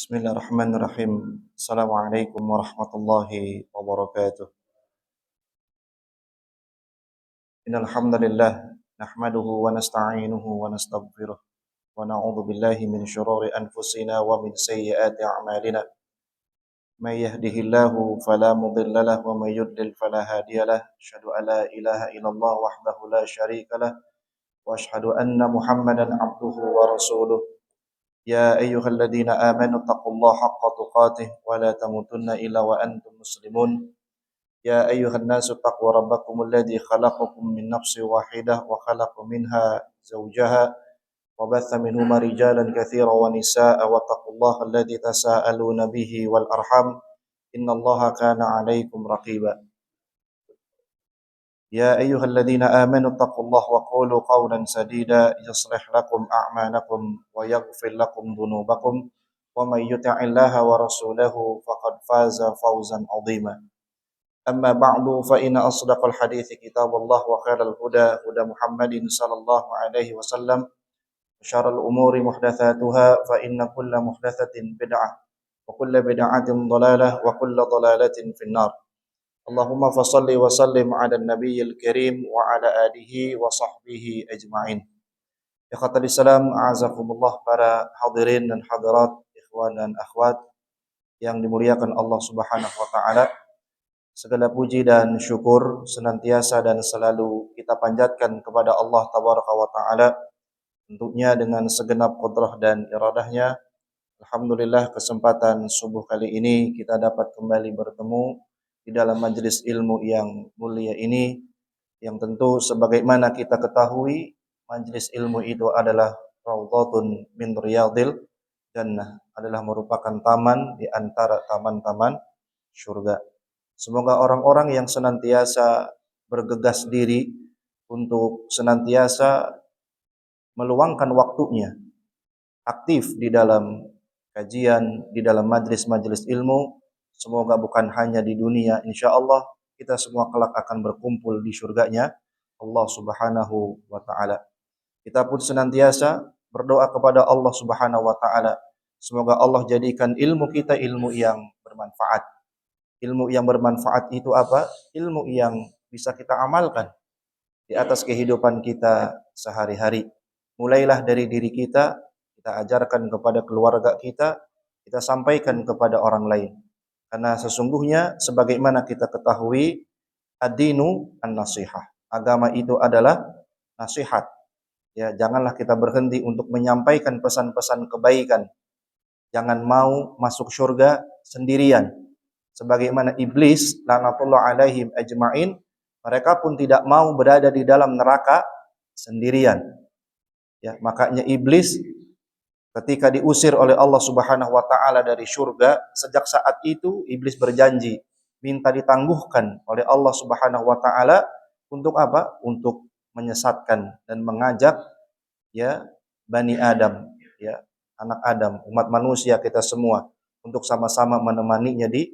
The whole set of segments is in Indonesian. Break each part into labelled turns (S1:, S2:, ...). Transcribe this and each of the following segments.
S1: Bismillahirrahmanirrahim. Assalamualaikum warahmatullahi wabarakatuh. Innal hamdalillah nahmaduhu wa nasta'inuhu wa nastaghfiruh wa na'udzu billahi min shururi anfusina wa min sayyiati a'malina. May yahdihillahu fala mudilla lahu wa may yudlil fala hadiya lahu. Asyhadu an la ilaha illallah wahdahu la syarika lahu wa asyhadu anna Muhammadan abduhu wa rasuluh. يا أيها الذين آمنوا اتقوا الله حق تقاته ولا تموتن إلا وأنتم مسلمون يا أيها الناس اتقوا ربكم الذي خلقكم من نفس واحدة وخلق منها زوجها وبث منهما رجالا كثيرا ونساء واتقوا الله الذي تساءلون به والأرحام إن الله كان عليكم رقيبا يا أيها الذين آمنوا اتقوا الله وقولوا قولا سديدا يصلح لكم أعمالكم ويغفر لكم ذنوبكم ومن يطع الله ورسوله فقد فاز فوزا عظيما أما بعد فإن أصدق الحديث كتاب الله وخير الهدى هدى محمد صلى الله عليه وسلم وشر الأمور محدثاتها فإن كل محدثة بدعة وكل بدعة ضلالة وكل ضلالة في النار Allahumma fasalli wa sallim ala nabiyil karim wa ala alihi wa sahbihi ajma'in. Ikhwatal Islam, a'azakumullah, para hadirin dan hadirat, ikhwan dan akhwat yang dimuliakan Allah Subhanahu wa taala. Segala puji dan syukur senantiasa dan selalu kita panjatkan kepada Allah Tabaraka wa taala, tentunya dengan segenap qudrah dan iradahnya. Alhamdulillah, kesempatan subuh kali ini kita dapat kembali bertemu di dalam majelis ilmu yang mulia ini, yang tentu sebagaimana kita ketahui majelis ilmu itu adalah raudhatun min riyadil jannah, adalah merupakan taman di antara taman-taman surga. Semoga orang-orang yang senantiasa bergegas diri untuk senantiasa meluangkan waktunya aktif di dalam kajian, di dalam majelis-majelis ilmu, semoga bukan hanya di dunia, insya Allah kita semua kelak akan berkumpul di surganya Allah Subhanahu wa ta'ala. Kita pun senantiasa berdoa kepada Allah Subhanahu wa ta'ala, semoga Allah jadikan ilmu kita ilmu yang bermanfaat. Ilmu yang bermanfaat itu apa? Ilmu yang bisa kita amalkan di atas kehidupan kita sehari-hari. Mulailah dari diri kita, kita ajarkan kepada keluarga kita, kita sampaikan kepada orang lain. Karena sesungguhnya sebagaimana kita ketahui, ad-dinu an-nasihah. Agama itu adalah nasihat. Ya, janganlah kita berhenti untuk menyampaikan pesan-pesan kebaikan. Jangan mau masuk surga sendirian. Sebagaimana iblis laknatullah alaihim ajma'in, mereka pun tidak mau berada di dalam neraka sendirian. Ya, makanya iblis ketika diusir oleh Allah Subhanahu wa taala dari surga, sejak saat itu iblis berjanji minta ditangguhkan oleh Allah Subhanahu wa taala untuk apa? Untuk menyesatkan dan mengajak ya Bani Adam, ya anak Adam, umat manusia kita semua untuk sama-sama menemaninya di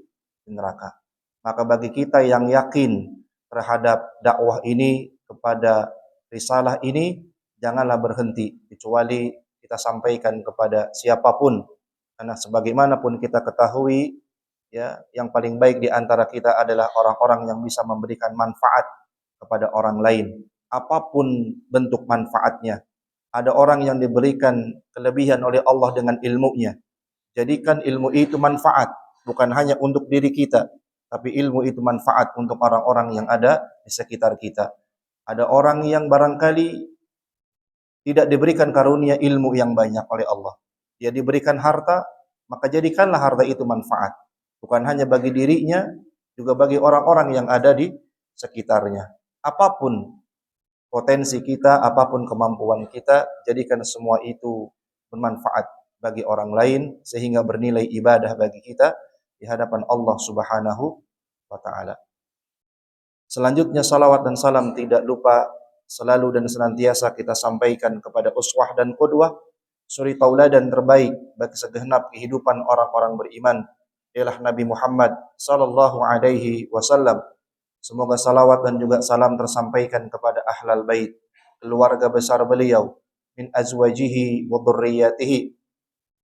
S1: neraka. Maka bagi kita yang yakin terhadap dakwah ini, kepada risalah ini, janganlah berhenti kecuali kita sampaikan kepada siapapun, karena sebagaimanapun kita ketahui ya, yang paling baik di antara kita adalah orang-orang yang bisa memberikan manfaat kepada orang lain, apapun bentuk manfaatnya. Ada orang yang diberikan kelebihan oleh Allah dengan ilmunya, jadikan ilmu itu manfaat bukan hanya untuk diri kita, tapi ilmu itu manfaat untuk orang-orang yang ada di sekitar kita. Ada orang yang barangkali tidak diberikan karunia ilmu yang banyak oleh Allah. Dia diberikan harta, maka jadikanlah harta itu manfaat. Bukan hanya bagi dirinya, juga bagi orang-orang yang ada di sekitarnya. Apapun potensi kita, apapun kemampuan kita, jadikan semua itu bermanfaat bagi orang lain, sehingga bernilai ibadah bagi kita di hadapan Allah Subhanahu wa ta'ala. Selanjutnya salawat dan salam tidak lupa selalu dan senantiasa kita sampaikan kepada uswah dan qudwah, suri tauladan terbaik bagi segenap kehidupan orang-orang beriman, ialah Nabi Muhammad sallallahu alaihi wasallam. Semoga salawat dan juga salam tersampaikan kepada ahlal bait, keluarga besar beliau, min azwajihi wa dzurriyyatihi,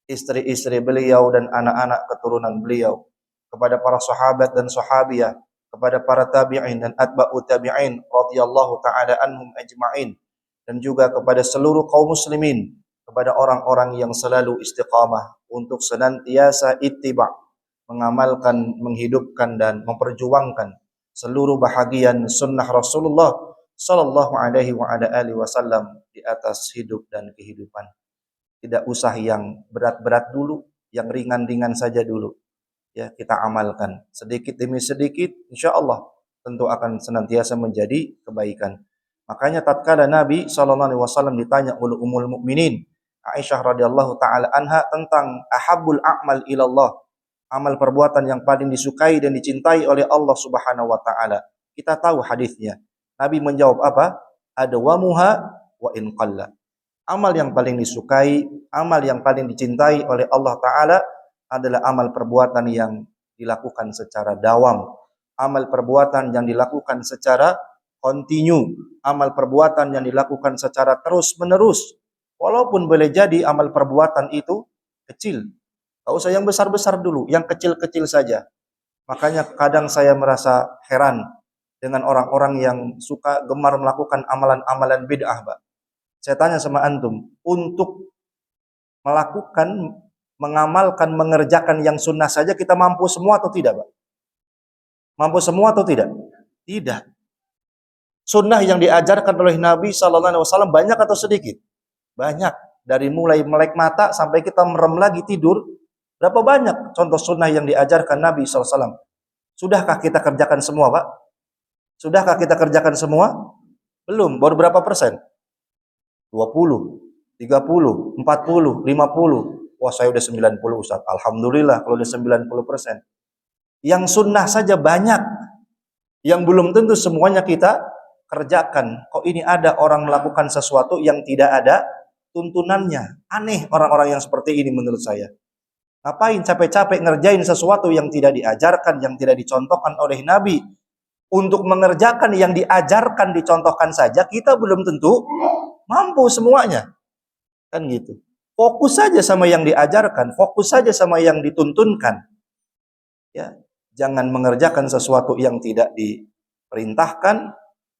S1: istri-istri beliau dan anak-anak keturunan beliau, kepada para sahabat dan sahabiah, kepada para tabi'in dan atba'u tabi'in radhiyallahu taala anhum ajma'in, dan juga kepada seluruh kaum muslimin, kepada orang-orang yang selalu istiqamah untuk senantiasa ittiba', mengamalkan, menghidupkan dan memperjuangkan seluruh bahagian sunnah Rasulullah sallallahu alaihi wa ala alihi wasallam di atas hidup dan kehidupan. Tidak usah yang berat-berat dulu, yang ringan-ringan saja dulu. Ya, kita amalkan sedikit demi sedikit, insyaallah tentu akan senantiasa menjadi kebaikan. Makanya tatkala Nabi sallallahu alaihi wasallam ditanya oleh Ummul Mukminin Aisyah radhiyallahu taala anha tentang ahabbul a'mal ilallah, amal perbuatan yang paling disukai dan dicintai oleh Allah Subhanahu wa taala. Kita tahu hadisnya. Nabi menjawab apa? Adwamuha wa in qalla. Amal yang paling disukai, amal yang paling dicintai oleh Allah Ta'ala adalah amal perbuatan yang dilakukan secara dawam. Amal perbuatan yang dilakukan secara kontinu. Amal perbuatan yang dilakukan secara terus-menerus. Walaupun boleh jadi amal perbuatan itu kecil. Tidak usah yang besar-besar dulu, yang kecil-kecil saja. Makanya kadang saya merasa heran dengan orang-orang yang suka gemar melakukan amalan-amalan bid'ah, Pak. Saya tanya sama antum, untuk melakukan, mengamalkan, mengerjakan yang sunnah saja kita mampu semua atau tidak, Pak? Mampu semua atau tidak? Tidak. Sunnah yang diajarkan oleh Nabi SAW banyak atau sedikit? Banyak. Dari mulai melek mata sampai kita merem lagi tidur, berapa banyak contoh sunnah yang diajarkan Nabi SAW? Sudahkah kita kerjakan semua, Pak? Sudahkah kita kerjakan semua? Belum. Baru berapa persen? 20, 30, 40, 50. Wah, saya udah 90, Ustaz. Alhamdulillah kalau udah 90%. Yang sunnah saja banyak. Yang belum tentu semuanya kita kerjakan. Kok ini ada orang melakukan sesuatu yang tidak ada tuntunannya? Aneh orang-orang yang seperti ini menurut saya. Ngapain capek-capek ngerjain sesuatu yang tidak diajarkan, yang tidak dicontohkan oleh Nabi? Untuk mengerjakan yang diajarkan, dicontohkan saja, kita belum tentu mampu semuanya. Kan gitu. Fokus saja sama yang diajarkan, fokus saja sama yang dituntunkan. Ya, jangan mengerjakan sesuatu yang tidak diperintahkan,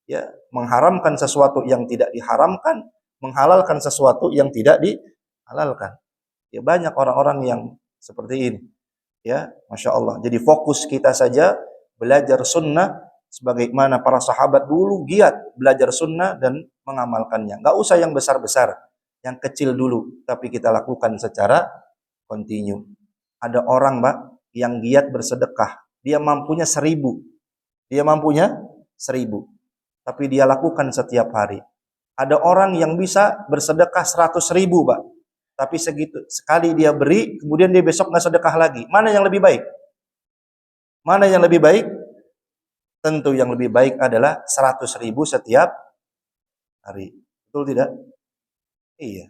S1: ya, mengharamkan sesuatu yang tidak diharamkan, menghalalkan sesuatu yang tidak dihalalkan. Ya, banyak orang-orang yang seperti ini. Ya, Masya Allah. Jadi fokus kita saja belajar sunnah sebagaimana para sahabat dulu giat belajar sunnah dan mengamalkannya. Nggak usah yang besar-besar, yang kecil dulu, tapi kita lakukan secara kontinu. Ada orang, Mbak, yang giat bersedekah. Dia mampunya 1000. Dia mampunya 1000. Tapi dia lakukan setiap hari. Ada orang yang bisa bersedekah 100.000, Mbak. Tapi segitu sekali dia beri, kemudian dia besok nggak sedekah lagi. Mana yang lebih baik? Mana yang lebih baik? Tentu yang lebih baik adalah 100.000 setiap hari. Betul tidak? Iya.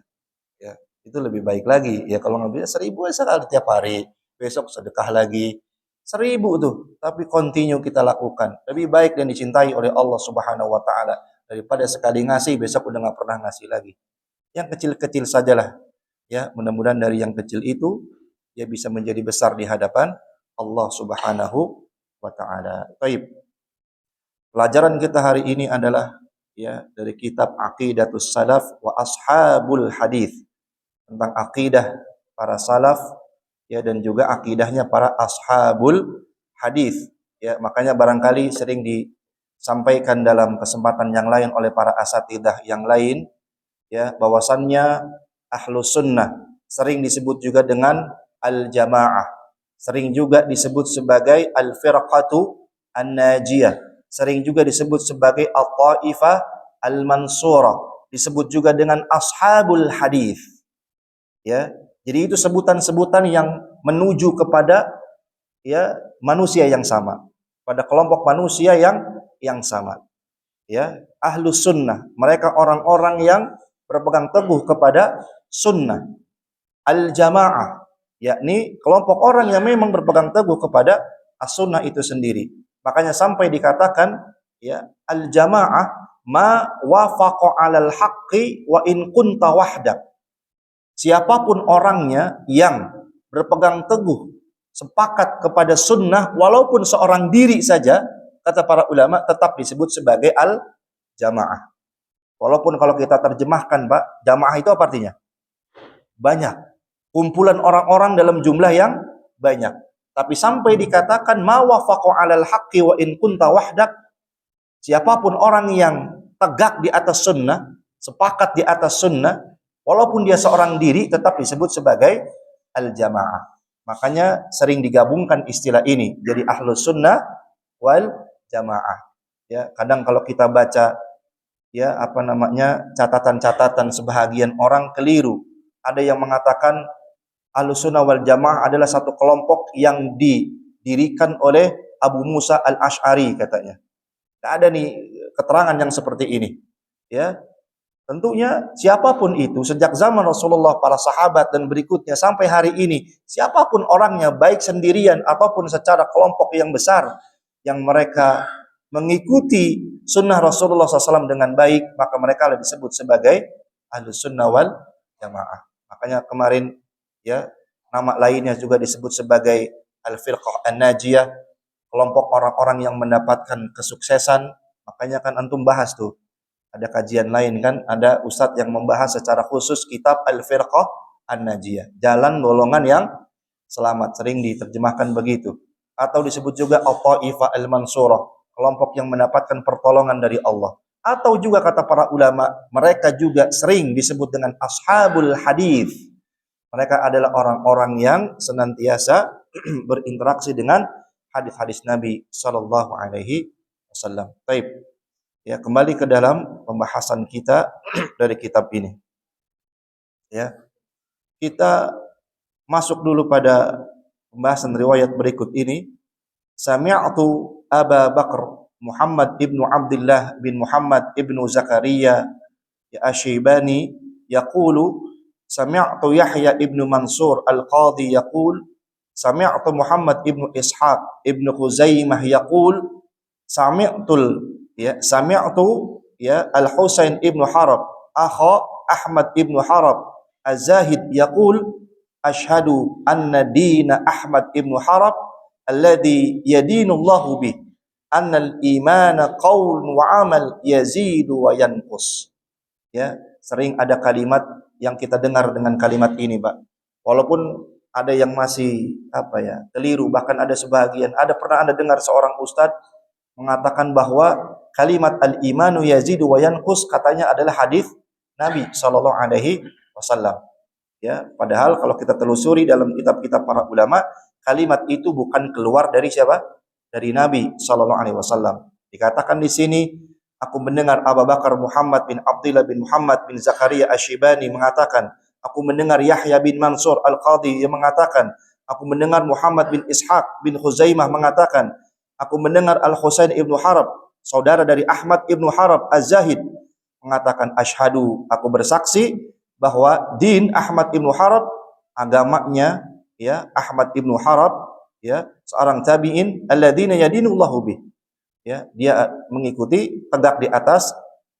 S1: Ya, itu lebih baik lagi. Ya kalau nggak bisa 1.000 sekali setiap hari. Besok sedekah lagi. 1.000 tuh. Tapi continue kita lakukan. Lebih baik dan dicintai oleh Allah Subhanahu Wa Taala daripada sekali ngasih besok udah nggak pernah ngasih lagi. Yang kecil-kecil sajalah. Ya, mudah-mudahan dari yang kecil itu ya bisa menjadi besar di hadapan Allah Subhanahu Wa Taala. Baik. Pelajaran kita hari ini adalah ya dari kitab Aqidatus Salaf wa Ashabul Hadis, tentang akidah para salaf ya dan juga akidahnya para ashabul hadis. Ya, makanya barangkali sering disampaikan dalam kesempatan yang lain oleh para asatidah yang lain ya bahwasannya ahlus sunnah sering disebut juga dengan al-jamaah, sering juga disebut sebagai al-firqatu an-najiyah, sering juga disebut sebagai at-taifah al-mansurah, disebut juga dengan ashabul hadis. Ya, jadi itu sebutan-sebutan yang menuju kepada ya manusia yang sama, pada kelompok manusia yang sama. Ya, ahlus sunnah, mereka orang-orang yang berpegang teguh kepada sunnah. Al-jamaah, yakni kelompok orang yang memang berpegang teguh kepada as-sunnah itu sendiri. Makanya sampai dikatakan ya al-jamaah ma wafaqa 'alal haqqi wa in kunta wahdak. Siapapun orangnya yang berpegang teguh sepakat kepada sunnah walaupun seorang diri saja, kata para ulama, tetap disebut sebagai al-jamaah. Walaupun kalau kita terjemahkan, Pak, jamaah itu apa artinya? Banyak. Kumpulan orang-orang dalam jumlah yang banyak. Tapi sampai dikatakan ma wafaqu 'alal haqqi wa in kunta wahdak, siapapun orang yang tegak di atas sunnah, sepakat di atas sunnah, walaupun dia seorang diri tetap disebut sebagai al-jamaah. Makanya sering digabungkan istilah ini jadi ahlus sunnah wal jamaah. Ya, kadang kalau kita baca catatan-catatan sebahagian orang keliru. Ada yang mengatakan ahlus sunnah wal jamaah adalah satu kelompok yang didirikan oleh Abu Musa al-Ash'ari katanya. Tidak ada nih keterangan yang seperti ini. Ya, tentunya siapapun itu sejak zaman Rasulullah, para sahabat dan berikutnya sampai hari ini, siapapun orangnya baik sendirian ataupun secara kelompok yang besar yang mereka mengikuti sunnah Rasulullah SAW dengan baik, maka mereka disebut sebagai ahlus sunnah wal jamaah. Makanya kemarin nama lainnya juga disebut sebagai al-firqah an-najiyah, kelompok orang-orang yang mendapatkan kesuksesan. Makanya kan antum bahas tuh, ada kajian lain kan, ada ustadz yang membahas secara khusus kitab al-firqah an-najiyah, jalan golongan yang selamat, sering diterjemahkan begitu. Atau disebut juga al-ta'ifah al-mansurah, kelompok yang mendapatkan pertolongan dari Allah. Atau juga kata para ulama, mereka juga sering disebut dengan ashabul hadis. Mereka adalah orang-orang yang senantiasa berinteraksi dengan hadis-hadis Nabi sallallahu alaihi wasallam. Baik. Ya, kembali ke dalam pembahasan kita dari kitab ini. Ya. Kita masuk dulu pada pembahasan riwayat berikut ini. Sami'tu Aba Bakr Muhammad ibnu Abdullah bin Muhammad ibnu Zakaria Asyibani yaqulu sami'tu Yahya ibnu Mansur al-Qadhi yaqul sami'tu Muhammad ibnu Ishaq ibnu Khuzaimah yaqul sami'tu Al-Husain ibnu Harab akha Ahmad ibnu Harab Az-Zahid yaqul ashhadu anna dina Ahmad ibnu Harab alladhi yadinullahu bih annal imana qaulun wa amal yazidu wa yanqus. Ya, sering ada kalimat yang kita dengar dengan kalimat ini, Pak. Walaupun ada yang masih keliru, bahkan ada sebagian, pernah Anda dengar seorang ustadz mengatakan bahwa kalimat al-imanu yazidu wa yanqus katanya adalah hadis Nabi sallallahu alaihi wasallam. Ya, padahal kalau kita telusuri dalam kitab-kitab para ulama, kalimat itu bukan keluar dari siapa? Dari Nabi sallallahu alaihi wasallam. Dikatakan di sini, aku mendengar Abu Bakar Muhammad bin Abdullah bin Muhammad bin Zakaria Asyibani mengatakan, aku mendengar Yahya bin Mansur Al-Qadhi yang mengatakan, aku mendengar Muhammad bin Ishaq bin Khuzaimah mengatakan, aku mendengar Al-Husain ibnu Harab, saudara dari Ahmad ibnu Harab Az-Zahid mengatakan, asyhadu, aku bersaksi bahwa din Ahmad ibnu Harab, agamanya Ahmad ibnu Harab, seorang tabi'in, alladzina yadinullahu bih. Dia mengikuti tegak di atas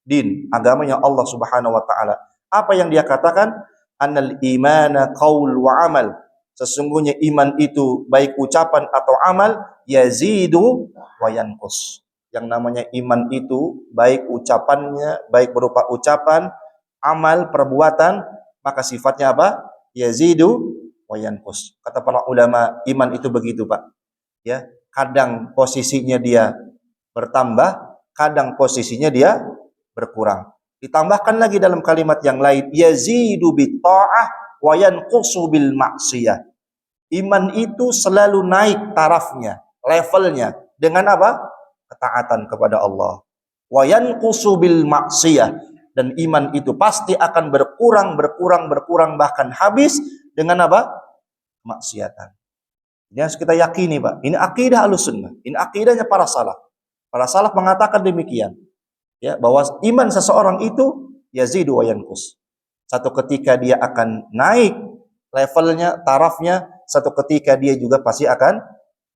S1: din, agamanya Allah Subhanahu wa taala. Apa yang dia katakan? Annal imana qaul wa amal. Sesungguhnya iman itu baik ucapan atau amal, yazidu wa yanqus. Yang namanya iman itu baik ucapannya, baik berupa ucapan, amal, perbuatan, maka sifatnya apa? Yazidu wa yanqus. Kata para ulama, iman itu begitu, Pak. Ya, kadang posisinya dia bertambah, kadang posisinya dia berkurang. Ditambahkan lagi dalam kalimat yang lain, yazidu bit ta'ah wa yanqusu bil maksiyah. Iman itu selalu naik tarafnya, levelnya dengan apa? Ketaatan kepada Allah. Wa yanqusu bil maksiyah, dan iman itu pasti akan berkurang bahkan habis dengan apa? Maksiatan. Ini harus kita yakini, Pak. Ini akidah Ahlussunnah. Ini akidahnya para salaf. Para salaf mengatakan demikian. Ya, bahwa iman seseorang itu yazidu wa yanqus. Satu ketika dia akan naik levelnya, tarafnya, satu ketika dia juga pasti akan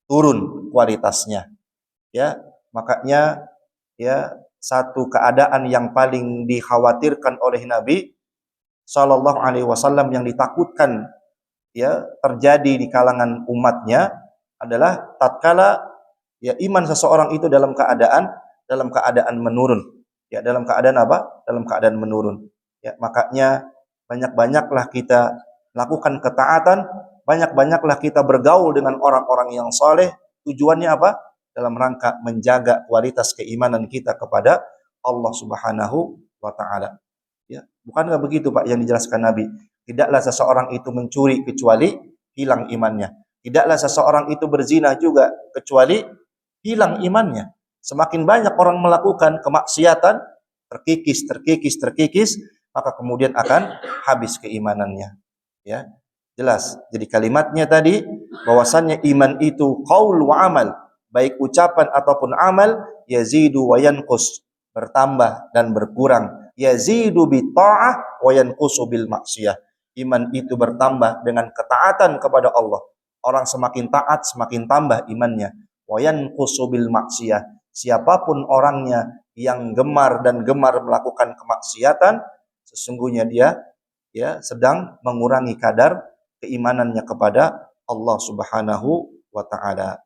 S1: turun kualitasnya. Ya, makanya satu keadaan yang paling dikhawatirkan oleh Nabi Shallallahu Alaihi Wasallam yang ditakutkan ya terjadi di kalangan umatnya adalah tatkala ya iman seseorang itu dalam keadaan menurun. Ya, dalam keadaan apa? Dalam keadaan menurun. Ya, makanya banyak-banyaklah kita lakukan ketaatan, banyak-banyaklah kita bergaul dengan orang-orang yang saleh. Tujuannya apa? Dalam rangka menjaga kualitas keimanan kita kepada Allah Subhanahu wa taala. Ya, bukankah begitu Pak yang dijelaskan Nabi? Tidaklah seseorang itu mencuri kecuali hilang imannya. Tidaklah seseorang itu berzina juga kecuali hilang imannya. Semakin banyak orang melakukan kemaksiatan, terkikis, maka kemudian akan habis keimanannya. Ya, jelas. Jadi kalimatnya tadi bahwasannya iman itu qaul wa amal, baik ucapan ataupun amal, yazidu wa yanqus, bertambah dan berkurang. Yazidu bi ta'ah wa yanqusu bil maksiyah. Iman itu bertambah dengan ketaatan kepada Allah. Orang semakin taat semakin tambah imannya. Wa yanqusu bil maksiyah. Siapapun orangnya yang gemar melakukan kemaksiatan, sesungguhnya dia ya sedang mengurangi kadar keimanannya kepada Allah Subhanahu wa taala.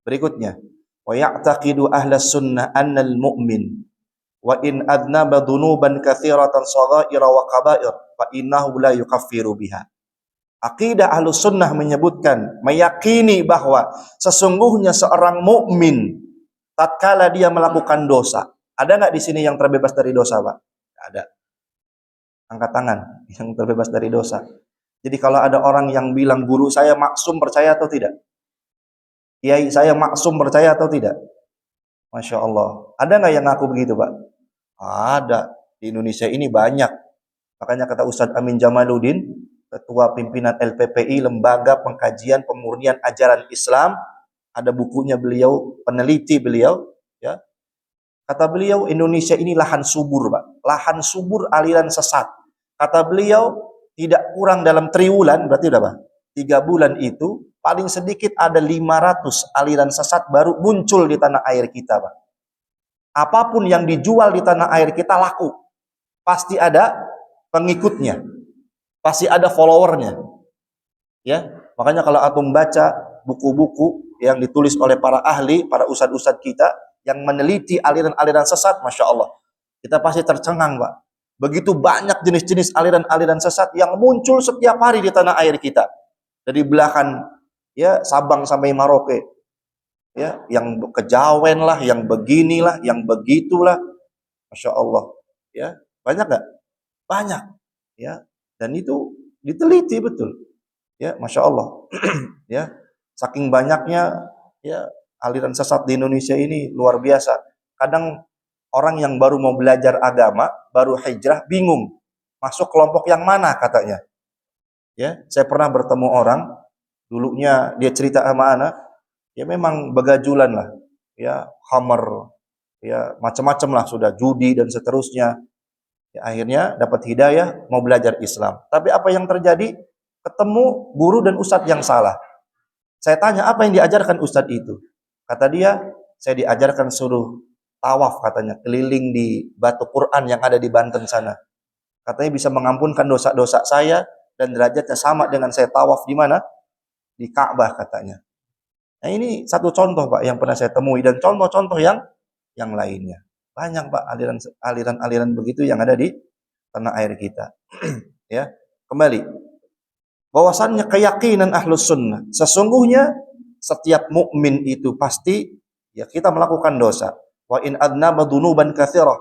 S1: Berikutnya, wa ya'taqidu ahlas sunnah annal mu'min wa in adnaba dhunuban katsiratan shaghaira wa kaba'ir fa innahu la yukaffiru biha. Akidah Ahlus Sunnah menyebutkan, meyakini bahwa sesungguhnya seorang mukmin tatkala dia melakukan dosa. Ada enggak di sini yang terbebas dari dosa, Pak? Ada. Angkat tangan yang terbebas dari dosa. Jadi kalau ada orang yang bilang guru saya maksum, percaya atau tidak? Kiai saya maksum, percaya atau tidak? Masya Allah. Ada nggak yang ngaku begitu, Pak? Ada. Di Indonesia ini banyak. Makanya kata Ustadz Amin Jamaluddin, Ketua Pimpinan LPPI, Lembaga Pengkajian Pemurnian Ajaran Islam, ada bukunya beliau, peneliti beliau, ya. Kata beliau, Indonesia ini lahan subur, Pak. Lahan subur aliran sesat. Kata beliau, tidak kurang dalam triwulan, berarti udah, Pak? 3 bulan itu, paling sedikit ada 500 aliran sesat baru muncul di tanah air kita, Pak. Apapun yang dijual di tanah air kita laku. Pasti ada pengikutnya. Pasti ada followernya. Ya, makanya kalau antum baca buku-buku yang ditulis oleh para ahli, para ustadz-ustadz kita, yang meneliti aliran-aliran sesat, Masya Allah. Kita pasti tercengang, Pak. Begitu banyak jenis-jenis aliran-aliran sesat yang muncul setiap hari di tanah air kita. Dari belahan ya Sabang sampai Merauke. Ya, yang kejawen lah, yang beginilah, yang begitulah. Masya Allah. Ya, banyak gak? Banyak. Ya, dan itu diteliti betul. Ya, Masya Allah. Ya, saking banyaknya ya aliran sesat di Indonesia ini luar biasa. Kadang orang yang baru mau belajar agama, baru hijrah, bingung masuk kelompok yang mana katanya. Ya, saya pernah bertemu orang, dulunya dia cerita sama anak, ya memang begajulan lah, ya hammer, ya macam-macam lah, sudah judi dan seterusnya. Ya, akhirnya dapat hidayah, mau belajar Islam. Tapi apa yang terjadi? Ketemu guru dan ustadz yang salah. Saya tanya, apa yang diajarkan ustadz itu? Kata dia, saya diajarkan suruh tawaf katanya, keliling di batu Quran yang ada di Banten sana. Katanya bisa mengampunkan dosa-dosa saya dan derajatnya sama dengan saya tawaf di mana? Di Ka'bah katanya. Nah, ini satu contoh, Pak, yang pernah saya temui, dan contoh-contoh yang lainnya. Banyak, Pak, aliran-aliran begitu yang ada di tanah air kita. Ya, kembali. Bahwasannya keyakinan Ahlus Sunnah, sesungguhnya setiap mukmin itu pasti ya kita melakukan dosa. Wa in adnaba dzunuban katsirah.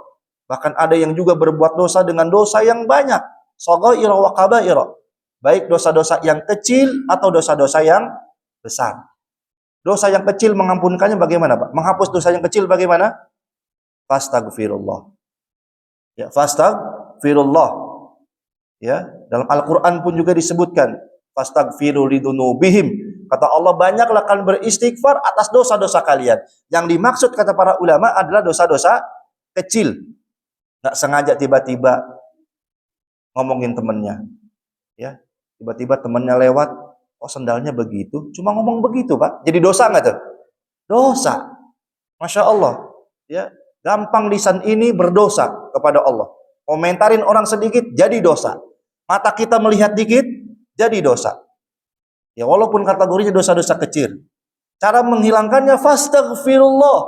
S1: Bahkan ada yang juga berbuat dosa dengan dosa yang banyak. Shaghaira wa kabaira. Baik dosa-dosa yang kecil atau dosa-dosa yang besar. Dosa yang kecil mengampunkannya bagaimana, Pak? Menghapus dosa yang kecil bagaimana? Fastaghfirullah. Ya, fastaghfirullah. Ya, dalam Al-Qur'an pun juga disebutkan, fastaghfiru lidzunubihim. Kata Allah, banyaklah kalian beristighfar atas dosa-dosa kalian. Yang dimaksud kata para ulama adalah dosa-dosa kecil. Enggak sengaja tiba-tiba ngomongin temannya. Ya, tiba-tiba temannya lewat, oh sendalnya begitu, cuma ngomong begitu, Pak. Jadi dosa enggak tuh? Dosa. Masya Allah. Ya, gampang lisan ini berdosa kepada Allah. Komentarin orang sedikit jadi dosa. Mata kita melihat dikit, jadi dosa. Ya walaupun kategorinya dosa-dosa kecil. Cara menghilangkannya fastaghfirullah.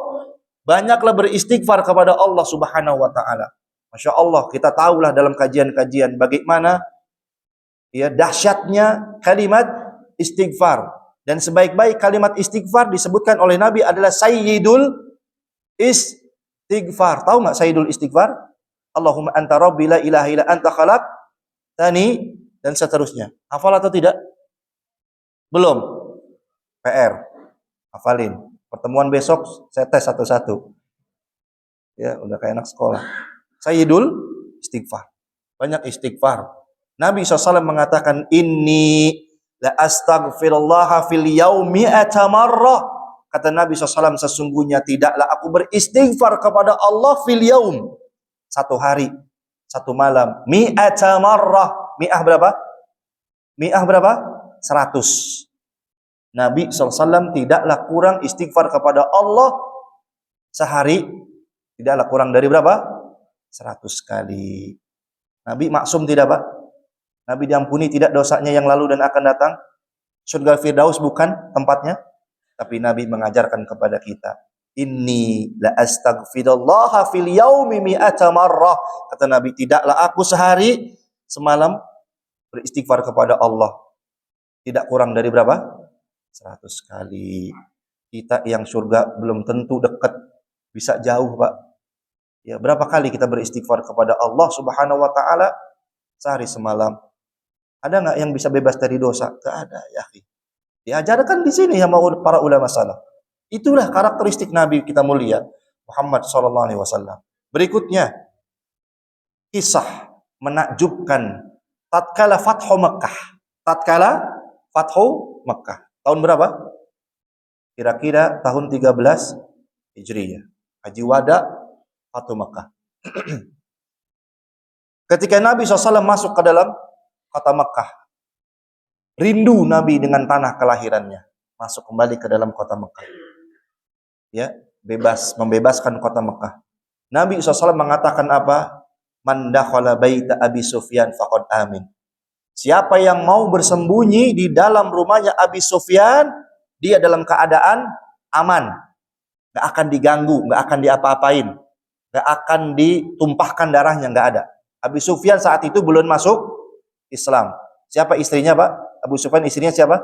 S1: Banyaklah beristighfar kepada Allah Subhanahu wa taala. Masya Allah, kita tahulah dalam kajian-kajian bagaimana ya dahsyatnya kalimat istighfar. Dan sebaik-baik kalimat istighfar disebutkan oleh Nabi adalah sayyidul istighfar. Tahu nggak sayyidul istighfar? Allahumma anta rabbi la ilaha illa anta khalaqtani dan seterusnya. Hafal atau tidak? Belum? PR. Hafalin. Pertemuan besok saya tes satu-satu. Ya, udah kayak anak sekolah. Sayyidul istighfar. Banyak istighfar. Nabi SAW mengatakan, inni la astaghfirullah fil yaumi atamarrah. Kata Nabi SAW, sesungguhnya tidaklah aku beristighfar kepada Allah fil yaum. Satu hari, satu malam. Mi'ata marrah. Mi'ah berapa? Mi'ah berapa? 100. Nabi SAW tidaklah kurang istighfar kepada Allah sehari. Tidaklah kurang dari berapa? 100 kali. Nabi maksum tidak, Pak? Nabi diampuni tidak dosanya yang lalu dan akan datang? Surga Firdaus bukan tempatnya? Tapi Nabi mengajarkan kepada kita, inni la astaghfirullah fil yaumi mi'ata marrah. Kata Nabi, tidaklah aku sehari semalam beristighfar kepada Allah tidak kurang dari berapa? 100 kali. Kita yang surga belum tentu dekat, bisa jauh, Pak. Ya, berapa kali kita beristighfar kepada Allah Subhanahu wa taala sehari semalam? Ada nggak yang bisa bebas dari dosa? Nggak ada, ya. Diajarkan di sini sama para ulama salaf. Itulah karakteristik Nabi kita mulia Muhammad sallallahu alaihi wasallam. Berikutnya, kisah menakjubkan tatkala Fathu Makkah. Tatkala Fathu Makkah. Tahun berapa? Kira-kira tahun 13 Hijriyah. Haji Wada, Fathu Makkah. Ketika Nabi SAW masuk ke dalam kota Makkah, rindu Nabi dengan tanah kelahirannya. Masuk kembali ke dalam kota Makkah. Ya, membebaskan kota Makkah. Nabi SAW mengatakan apa? Man dakhala baita Abi Sufyan faqad amin. Siapa yang mau bersembunyi di dalam rumahnya Abi Sufyan, dia dalam keadaan aman. Gak akan diganggu, gak akan diapa-apain. Gak akan ditumpahkan darahnya, gak ada. Abi Sufyan saat itu belum masuk Islam. Siapa istrinya, Pak? Abu Sufyan istrinya siapa?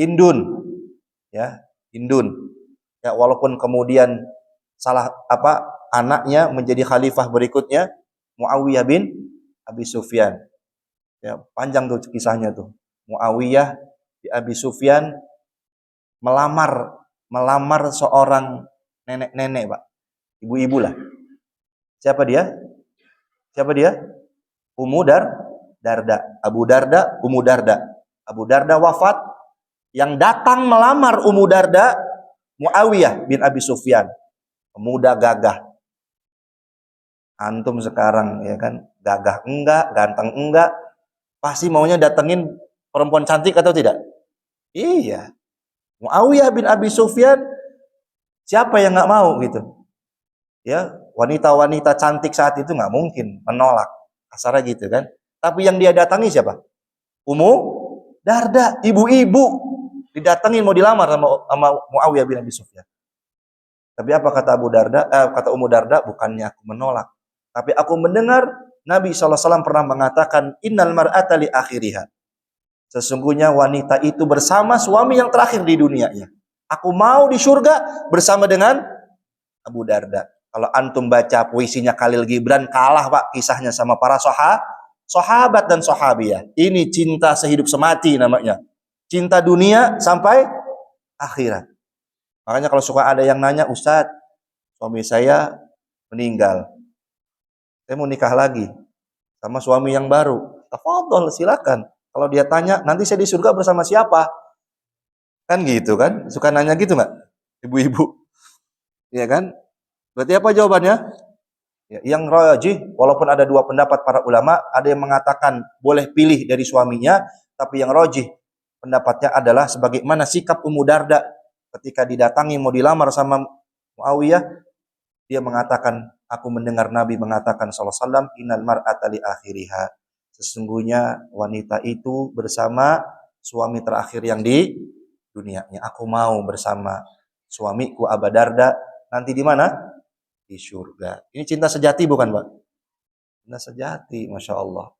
S1: Hindun. Ya, Hindun. Ya, walaupun kemudian anaknya menjadi khalifah berikutnya Muawiyah bin Abi Sufyan. Ya, panjang tuh kisahnya tuh. Muawiyah bin Abi Sufyan melamar seorang nenek-nenek, Pak. Ibu-ibu lah. Siapa dia? Ummu Darda. Abu Darda, Ummu Darda. Abu Darda wafat. Yang datang melamar Ummu Darda, Muawiyah bin Abi Sufyan. Pemuda gagah. Antum sekarang ya kan, gagah enggak, ganteng enggak, pasti maunya datengin perempuan cantik atau tidak? Iya. Muawiyah bin Abi Sufyan, siapa yang nggak mau gitu? Ya, wanita-wanita cantik saat itu nggak mungkin menolak, kasarnya gitu kan. Tapi yang dia datangi siapa? Ummu Darda, ibu-ibu didatengin mau dilamar sama Muawiyah bin Abi Sufyan. Tapi apa kata kata Ummu Darda, bukannya aku menolak, tapi aku mendengar Nabi SAW pernah mengatakan, innal mar'ata li akhiriha. Sesungguhnya wanita itu bersama suami yang terakhir di dunianya. Aku mau di surga bersama dengan Abu Darda. Kalau antum baca puisinya Khalil Gibran, kalah, Pak, kisahnya sama para sahabat dan sahabiyah. Ini cinta sehidup semati namanya. Cinta dunia sampai akhirat. Makanya kalau suka ada yang nanya, Ustadz, suami saya meninggal, saya mau nikah lagi sama suami yang baru. Tafadhol, silakan. Kalau dia tanya, nanti saya di surga bersama siapa? Kan gitu kan? Suka nanya gitu nggak? Ibu-ibu. Iya kan? Berarti apa jawabannya? Ya, yang rajih, walaupun ada dua pendapat para ulama, ada yang mengatakan boleh pilih dari suaminya, tapi yang rajih pendapatnya adalah sebagaimana sikap Ummu Darda ketika didatangi mau dilamar sama Muawiyah, dia mengatakan, aku mendengar Nabi mengatakan sallallahu alaihi wasallam, innal mar'ata li akhiriha. Sesungguhnya wanita itu bersama suami terakhir yang di dunianya. Aku mau bersama suamiku Abu Darda nanti di mana? Di surga. Ini cinta sejati bukan, Pak? Cinta sejati, Masya Allah.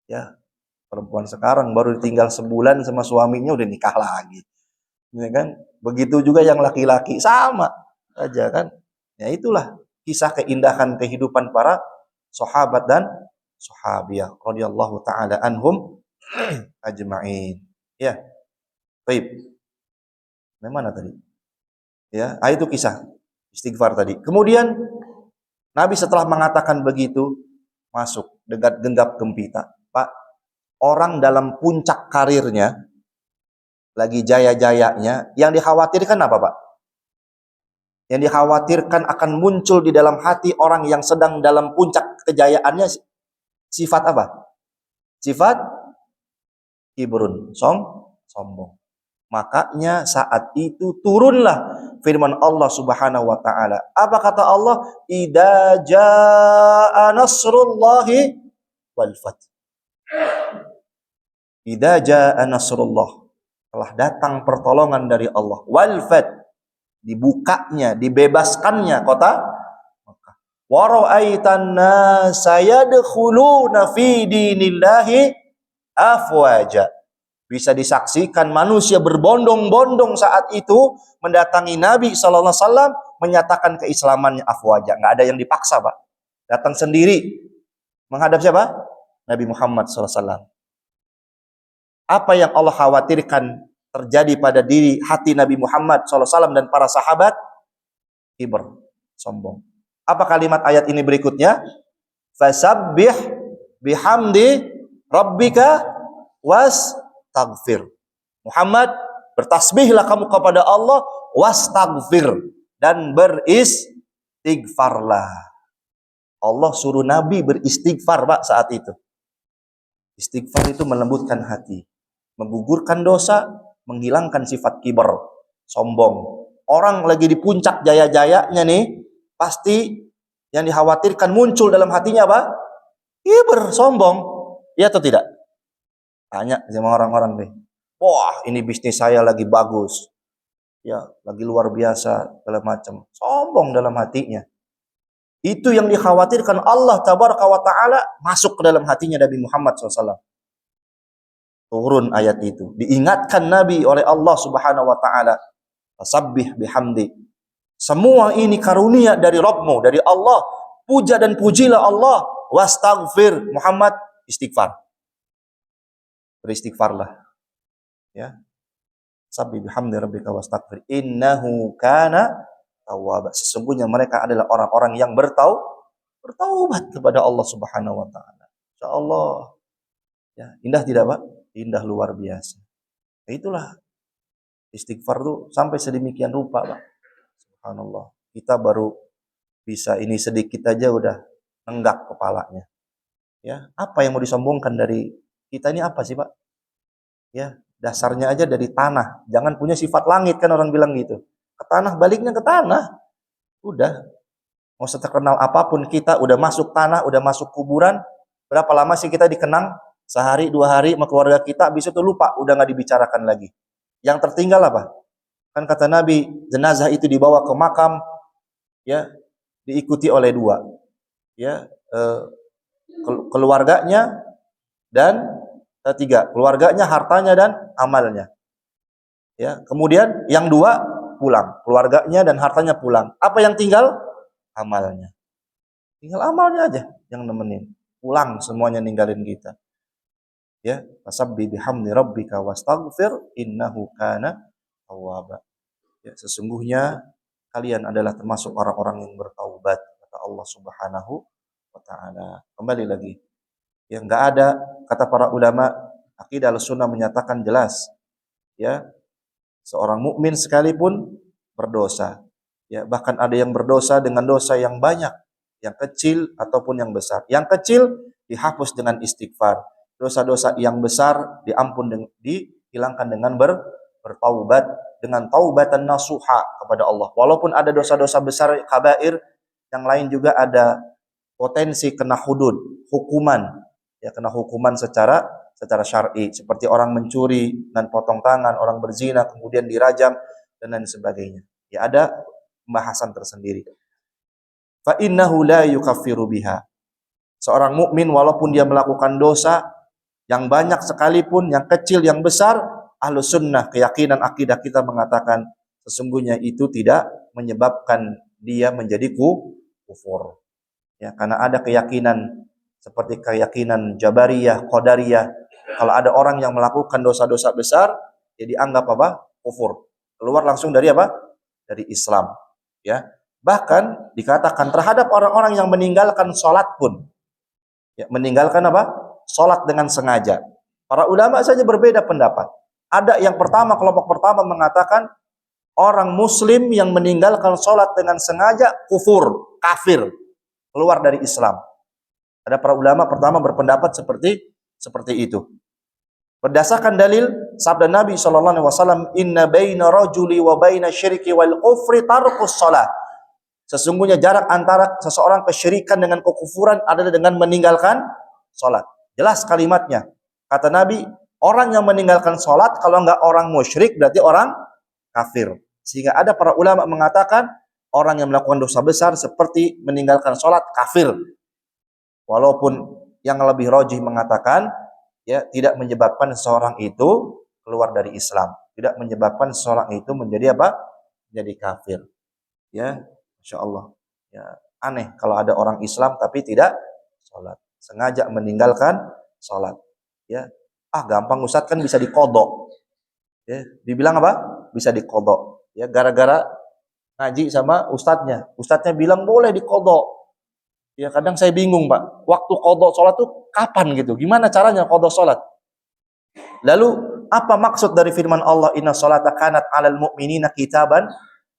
S1: Ya, perempuan sekarang baru ditinggal sebulan sama suaminya udah nikah lagi. Ya kan? Begitu juga yang laki-laki sama aja kan. Ya itulah kisah keindahan kehidupan para sahabat dan sahabiah radhiyallahu taala anhum ajma'in. Ya, baik. Mana tadi? Ya, itu kisah istighfar tadi. Kemudian Nabi setelah mengatakan begitu masuk dekat genggam gempita. Pak, orang dalam puncak karirnya lagi jaya-jayanya, yang dikhawatirkan apa, Pak? Yang dikhawatirkan akan muncul di dalam hati orang yang sedang dalam puncak kejayaannya sifat apa? Sifat kibrun, sombong. Makanya saat itu turunlah firman Allah Subhanahu wa taala. Apa kata Allah? Idza jaa nasrullahi wal fath. Idza jaa nasrullah. Telah datang pertolongan dari Allah. Wal fath. Dibukanya, dibebaskannya kota Makkah. Wa ra'aitan nasa yadkhuluna fi dinillahi afwaja. Bisa disaksikan manusia berbondong-bondong saat itu mendatangi Nabi SAW menyatakan keislamannya afwaja. Nggak ada yang dipaksa, Pak. Datang sendiri. Menghadap siapa? Nabi Muhammad SAW. Apa yang Allah khawatirkan terjadi pada diri hati Nabi Muhammad SAW dan para sahabat? Kibr, sombong. Apa kalimat ayat ini berikutnya? Fasabbih bihamdi rabbika wastaghfir. Muhammad, bertasbihlah kamu kepada Allah, wastaghfir, dan beristighfarlah. Allah suruh Nabi beristighfar, Pak, saat itu. Istighfar itu melembutkan hati, menggugurkan dosa, menghilangkan sifat kibar, sombong. Orang lagi di puncak jaya-jayanya nih, pasti yang dikhawatirkan muncul dalam hatinya apa? Kibar, sombong. Iya atau tidak? Tanya sama orang-orang nih. Wah, ini bisnis saya lagi bagus. Ya, lagi luar biasa, segala macam. Sombong dalam hatinya. Itu yang dikhawatirkan Allah Tabaraka wa Ta'ala masuk ke dalam hatinya Nabi Muhammad SAW. Turun ayat itu. Diingatkan Nabi oleh Allah Subhanahu wa Ta'ala. Fasabbih bihamdi. Semua ini karunia dari Rabbmu, dari Allah. Puja dan pujilah Allah. Wastaghfir. Muhammad, istighfar. Beristighfarlah. Ya. Sabbih bihamdi rabbika wastaghfir. Innahu kana tawwaba. Sesungguhnya mereka adalah orang-orang yang bertaubat kepada Allah Subhanahu wa Ta'ala. Insyaallah. Ya, indah tidak, Pak? Indah luar biasa. Nah, itulah istighfar itu sampai sedemikian rupa, Pak. Subhanallah. Kita baru bisa ini sedikit aja udah nenggak kepalanya. Ya, apa yang mau disombongkan dari kita ini apa sih, Pak? Ya, dasarnya aja dari tanah. Jangan punya sifat langit, kan orang bilang gitu. Ke tanah, baliknya ke tanah. Udah. Mau seterkenal apapun kita, udah masuk tanah, udah masuk kuburan. Berapa lama sih kita dikenang? Sehari, 2 hari sama keluarga kita, habis itu lupa, udah nggak dibicarakan lagi. Yang tertinggal apa? Kan kata Nabi, jenazah itu dibawa ke makam, ya, diikuti oleh 2, ya, keluarganya dan 3, keluarganya, hartanya dan amalnya. Ya, kemudian yang 2 pulang, keluarganya dan hartanya pulang. Apa yang tinggal? Amalnya. Tinggal amalnya aja yang nemenin. Pulang semuanya ninggalin kita. Ya, fasabbih bihamdi rabbika wastaghfir innahu kana tawwaba. Ya, sesungguhnya kalian adalah termasuk orang-orang yang bertaubat, kata Allah Subhanahu wa Ta'ala. Kembali lagi. Ya, enggak ada, kata para ulama akidah Ahlussunnah menyatakan jelas, ya, seorang mukmin sekalipun berdosa. Ya, bahkan ada yang berdosa dengan dosa yang banyak, yang kecil ataupun yang besar. Yang kecil dihapus dengan istighfar. Dosa-dosa yang besar dihilangkan dengan bertaubat, dengan taubatan nasuha kepada Allah. Walaupun ada dosa-dosa besar kabair, yang lain juga ada potensi kena hudud, hukuman, ya kena hukuman secara syar'i, seperti orang mencuri dan potong tangan, orang berzina kemudian dirajam dan lain sebagainya. Ya ada pembahasan tersendiri. Fa innahu la yukaffiru biha. Seorang mukmin walaupun dia melakukan dosa yang banyak sekalipun, yang kecil, yang besar, Ahlus Sunnah, keyakinan akidah kita mengatakan sesungguhnya itu tidak menyebabkan dia menjadi kufur. Ya, karena ada keyakinan seperti keyakinan Jabariyah, Qadariyah, kalau ada orang yang melakukan dosa-dosa besar, dia dianggap apa? Kufur. Keluar langsung dari apa? Dari Islam. Ya. Bahkan dikatakan terhadap orang-orang yang meninggalkan sholat pun, ya, meninggalkan apa? Sholat dengan sengaja. Para ulama saja berbeda pendapat. Ada yang pertama, kelompok pertama mengatakan orang muslim yang meninggalkan sholat dengan sengaja kufur, kafir, keluar dari Islam. Ada para ulama pertama berpendapat seperti itu. Berdasarkan dalil sabda Nabi SAW, inna baina rajuli wa baina syirki wal kufri tarkus sholat. Sesungguhnya jarak antara seseorang kesyirikan dengan kekufuran adalah dengan meninggalkan sholat. Jelas kalimatnya. Kata Nabi, orang yang meninggalkan sholat, kalau enggak orang musyrik, berarti orang kafir. Sehingga ada para ulama mengatakan, orang yang melakukan dosa besar seperti meninggalkan sholat, kafir. Walaupun yang lebih rajih mengatakan, ya tidak menyebabkan seseorang itu keluar dari Islam. Tidak menyebabkan seseorang itu menjadi apa? Menjadi kafir. Ya, Masya Allah. Ya, aneh kalau ada orang Islam tapi tidak sholat, sengaja meninggalkan sholat. Ya, gampang Ustaz, kan bisa dikodok. Ya, dibilang apa? Bisa dikodok. Ya, gara-gara ngaji sama ustadznya. Ustadznya bilang boleh dikodok. Ya, kadang saya bingung Pak. Waktu kodok sholat tuh kapan gitu? Gimana caranya kodok sholat? Lalu apa maksud dari firman Allah, inna sholata kanat alal mu'minina kitaban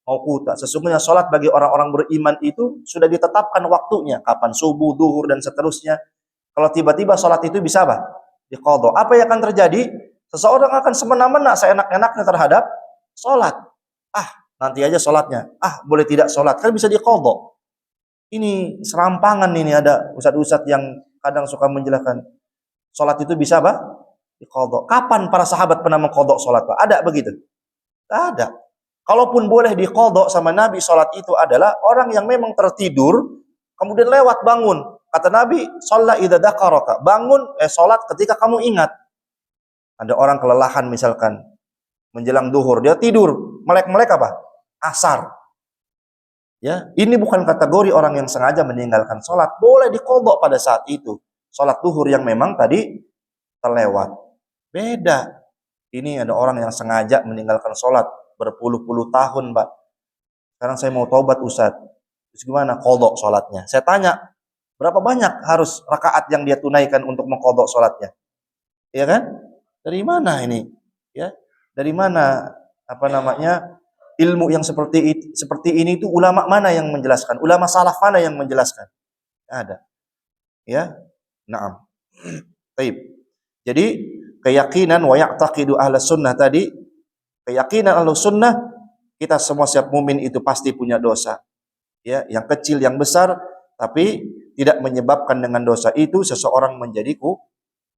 S1: mauquta. Sesungguhnya sholat bagi orang-orang beriman itu sudah ditetapkan waktunya, kapan subuh, duhur dan seterusnya. Kalau tiba-tiba sholat itu bisa apa? Diqadha. Apa yang akan terjadi? Seseorang akan semena-mena, seenak-enaknya terhadap sholat. Nanti aja sholatnya. Boleh tidak sholat, kan bisa diqadha. Ini serampangan ini, ada ustadz-ustadz yang kadang suka menjelaskan sholat itu bisa apa? Diqadha. Kapan para sahabat pernah mengqadha sholat, Pak? Ada begitu? Tidak ada. Kalaupun boleh diqadha sama Nabi, sholat itu adalah orang yang memang tertidur, kemudian lewat bangun. Kata Nabi, sholat idza dzakaraka. Bangun, sholat ketika kamu ingat. Ada orang kelelahan misalkan, menjelang duhur, dia tidur. Melek-melek apa? Asar. Ya, ini bukan kategori orang yang sengaja meninggalkan sholat. Boleh diqadha pada saat itu. Sholat duhur yang memang tadi terlewat. Beda. Ini ada orang yang sengaja meninggalkan sholat berpuluh-puluh tahun, Pak. Sekarang saya mau taubat, Ustaz. Terus gimana qadha sholatnya? Saya tanya, berapa banyak harus rakaat yang dia tunaikan untuk mengqadha sholatnya? Ya kan? Dari mana ini? Ya, dari mana ilmu yang seperti ini itu ulama mana yang menjelaskan? Ulama salaf mana yang menjelaskan? Ada. Ya. Naam. Baik. Jadi keyakinan wa ya'taqidu ahlus sunnah tadi, keyakinan ahlus sunnah, kita semua setiap mukmin itu pasti punya dosa. Ya, yang kecil, yang besar, tapi tidak menyebabkan dengan dosa itu seseorang menjadi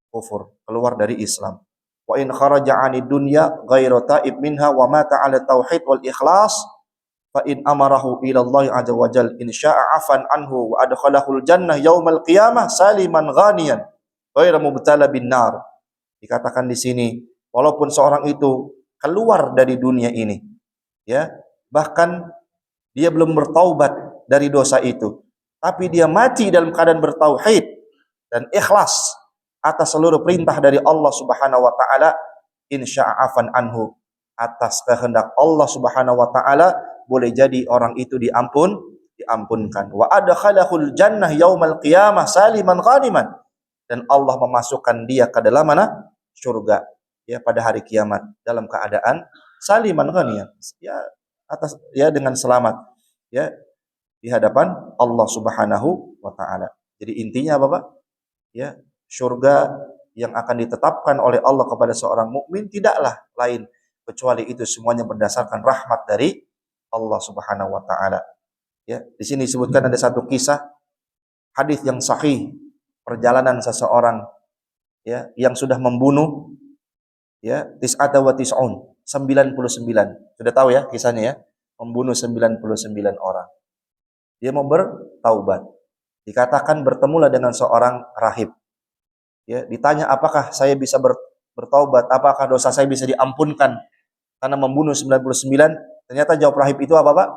S1: kufur, keluar dari Islam. Wa in kharaja 'anid dunya ghairu ta'ib minha wa mata 'ala tauhid wal ikhlas fa in amarahu ila Allah azza wa jalla in syaa'a afan anhu wa adkhalahul jannah yaumal qiyamah saliman ghaniyan ghairu mubtala bin nar. Dikatakan di sini, walaupun seorang itu keluar dari dunia ini, ya, bahkan dia belum bertaubat dari dosa itu, tapi dia mati dalam keadaan bertauhid dan ikhlas atas seluruh perintah dari Allah Subhanahu wa taala, insya'afan anhu, atas kehendak Allah Subhanahu wa taala boleh jadi orang itu diampunkan. Wa adkhalahul jannah yaumal qiyamah saliman ghaniman, dan Allah memasukkan dia ke dalam mana? Surga, ya, pada hari kiamat dalam keadaan saliman ghaniyan, ya, dengan selamat, ya, di hadapan Allah Subhanahu wa taala. Jadi intinya apa, Pak? Ya, surga yang akan ditetapkan oleh Allah kepada seorang mukmin tidaklah lain kecuali itu semuanya berdasarkan rahmat dari Allah Subhanahu wa taala. Ya, di sini disebutkan ada satu kisah hadis yang sahih, perjalanan seseorang ya, yang sudah membunuh ya tis'ata wa tis'un, 99. Sudah tahu ya kisahnya ya, membunuh 99 orang. Dia mau bertaubat. Dikatakan bertemulah dengan seorang rahib. Ya, ditanya apakah saya bisa bertaubat, apakah dosa saya bisa diampunkan karena membunuh 99? Ternyata jawab rahib itu apa, Pak?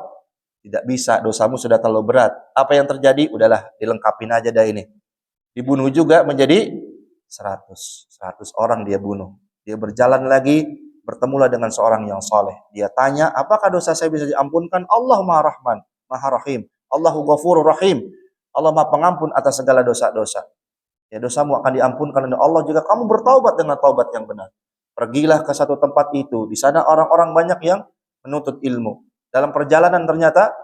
S1: Tidak bisa, dosamu sudah terlalu berat. Apa yang terjadi? Udahlah, dilengkapin aja dah ini. Dibunuh juga menjadi 100 orang dia bunuh. Dia berjalan lagi, bertemulah dengan seorang yang soleh. Dia tanya, apakah dosa saya bisa diampunkan? Allah Maha Rahman, Maha Rahim. Allahu Ghafurur Rahim. Allah Maha Pengampun atas segala dosa-dosa. Ya, dosamu akan diampunkan oleh Allah jika kamu bertaubat dengan taubat yang benar. Pergilah ke satu tempat itu. Di sana orang-orang banyak yang menuntut ilmu. Dalam perjalanan ternyata